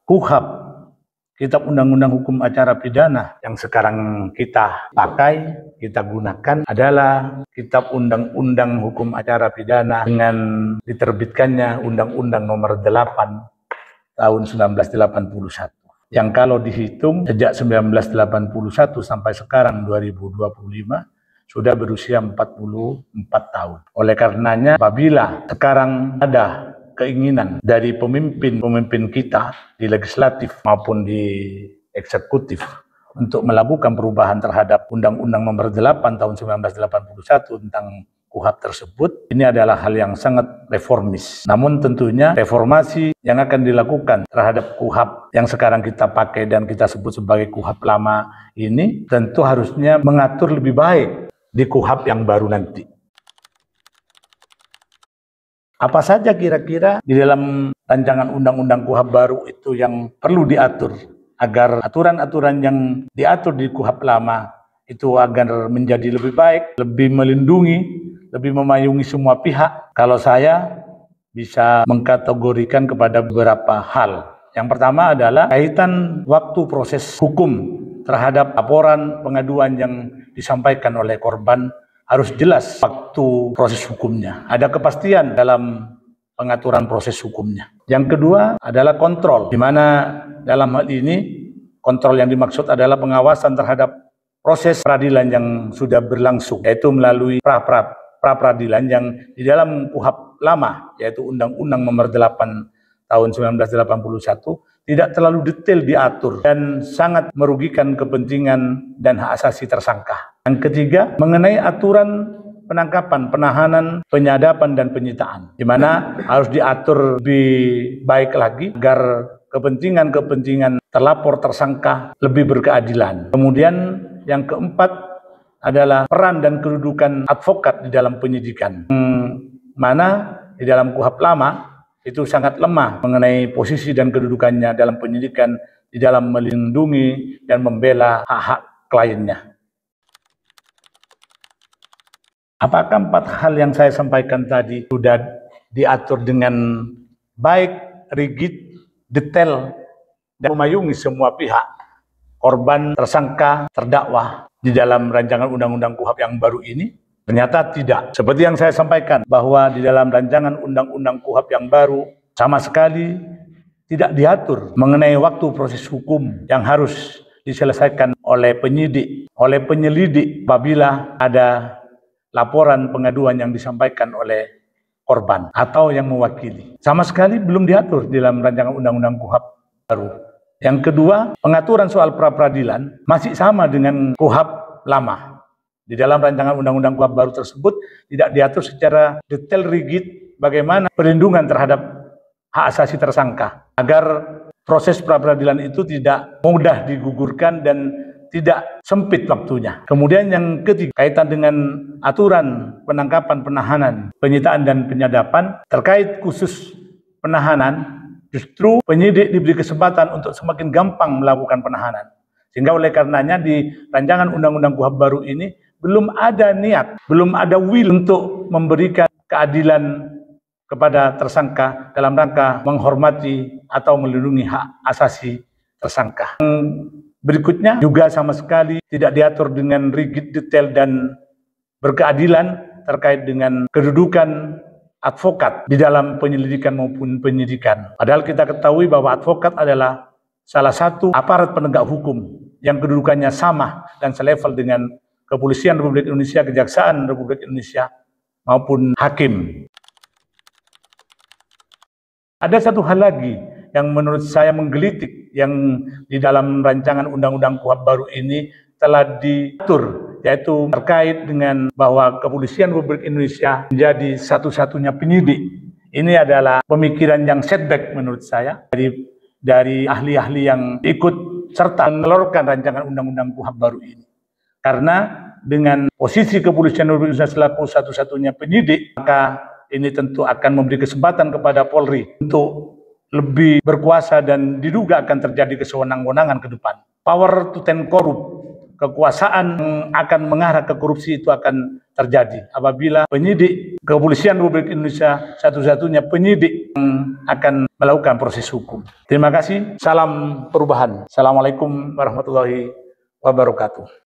KUHP, Kitab Undang-Undang Hukum Acara Pidana, yang sekarang kita pakai, kita gunakan adalah Kitab Undang-Undang Hukum Acara Pidana dengan diterbitkannya Undang-Undang Nomor 8 tahun 1981. Yang kalau dihitung sejak 1981 sampai sekarang 2025 sudah berusia 44 tahun. Oleh karenanya apabila sekarang ada keinginan dari pemimpin kita di legislatif maupun di eksekutif untuk melakukan perubahan terhadap Undang-Undang Nomor 8 tahun 1981 tentang KUHP tersebut, ini adalah hal yang sangat reformis. Namun tentunya reformasi yang akan dilakukan terhadap KUHP yang sekarang kita pakai dan kita sebut sebagai KUHP lama ini tentu harusnya mengatur lebih baik di KUHP yang baru nanti. Apa saja kira-kira di dalam rancangan undang-undang KUHP baru itu yang perlu diatur agar aturan-aturan yang diatur di KUHP lama itu agar menjadi lebih baik, lebih melindungi, lebih memayungi semua pihak? Kalau saya bisa mengkategorikan kepada beberapa hal. Yang pertama adalah kaitan waktu proses hukum terhadap laporan pengaduan yang disampaikan oleh korban harus jelas waktu proses hukumnya. Ada kepastian dalam pengaturan proses hukumnya. Yang kedua adalah kontrol, di mana dalam hal ini kontrol yang dimaksud adalah pengawasan terhadap proses peradilan yang sudah berlangsung, yaitu melalui pra-peradilan yang di dalam KUHP lama, yaitu Undang-Undang Nomor 8 tahun 1981, tidak terlalu detail diatur dan sangat merugikan kepentingan dan hak asasi tersangka. Yang ketiga, mengenai aturan penangkapan, penahanan, penyadapan, dan penyitaan, di mana harus diatur lebih baik lagi agar kepentingan-kepentingan terlapor tersangka lebih berkeadilan. Kemudian yang keempat adalah peran dan kedudukan advokat di dalam penyidikan, mana di dalam KUHP lama itu sangat lemah mengenai posisi dan kedudukannya dalam penyidikan di dalam melindungi dan membela hak-hak kliennya. Apakah 4 hal yang saya sampaikan tadi sudah diatur dengan baik, rigid, detail, dan memayungi semua pihak, korban, tersangka, terdakwa di dalam rancangan undang-undang KUHP yang baru ini? Ternyata tidak. Seperti yang saya sampaikan bahwa di dalam rancangan undang-undang KUHP yang baru sama sekali tidak diatur mengenai waktu proses hukum yang harus diselesaikan oleh penyidik, oleh penyelidik apabila ada laporan pengaduan yang disampaikan oleh korban atau yang mewakili. Sama sekali belum diatur di dalam rancangan undang-undang KUHP baru. Yang kedua, pengaturan soal pra-peradilan masih sama dengan KUHP lama. Di dalam rancangan undang-undang KUHP baru tersebut tidak diatur secara detail rigid bagaimana perlindungan terhadap hak asasi tersangka agar proses pra-peradilan itu tidak mudah digugurkan dan tidak sempit waktunya. Kemudian yang ketiga, kaitan dengan aturan penangkapan, penahanan, penyitaan, dan penyadapan. Terkait khusus penahanan, justru penyidik diberi kesempatan untuk semakin gampang melakukan penahanan. Sehingga oleh karenanya di rancangan undang-undang KUHP baru ini belum ada niat, belum ada will untuk memberikan keadilan kepada tersangka dalam rangka menghormati atau melindungi hak asasi tersangka. Berikutnya juga sama sekali tidak diatur dengan rigid, detail, dan berkeadilan terkait dengan kedudukan advokat di dalam penyelidikan maupun penyidikan. Padahal kita ketahui bahwa advokat adalah salah satu aparat penegak hukum yang kedudukannya sama dan selevel dengan Kepolisian Republik Indonesia, Kejaksaan Republik Indonesia, maupun hakim. Ada satu hal lagi yang menurut saya menggelitik yang di dalam rancangan undang-undang KUHP baru ini telah diatur, yaitu terkait dengan bahwa Kepolisian Republik Indonesia menjadi satu-satunya penyidik. Ini adalah pemikiran yang setback menurut saya dari ahli-ahli yang ikut serta menelurkan rancangan undang-undang KUHP baru ini. Karena dengan posisi Kepolisian Republik Indonesia selaku satu-satunya penyidik, maka ini tentu akan memberi kesempatan kepada Polri untuk lebih berkuasa dan diduga akan terjadi kesewenang-wenangan ke depan. Power to tend korup, kekuasaan akan mengarah ke korupsi itu akan terjadi apabila penyidik Kepolisian Republik Indonesia satu-satunya penyidik yang akan melakukan proses hukum. Terima kasih. Salam perubahan. Assalamualaikum warahmatullahi wabarakatuh.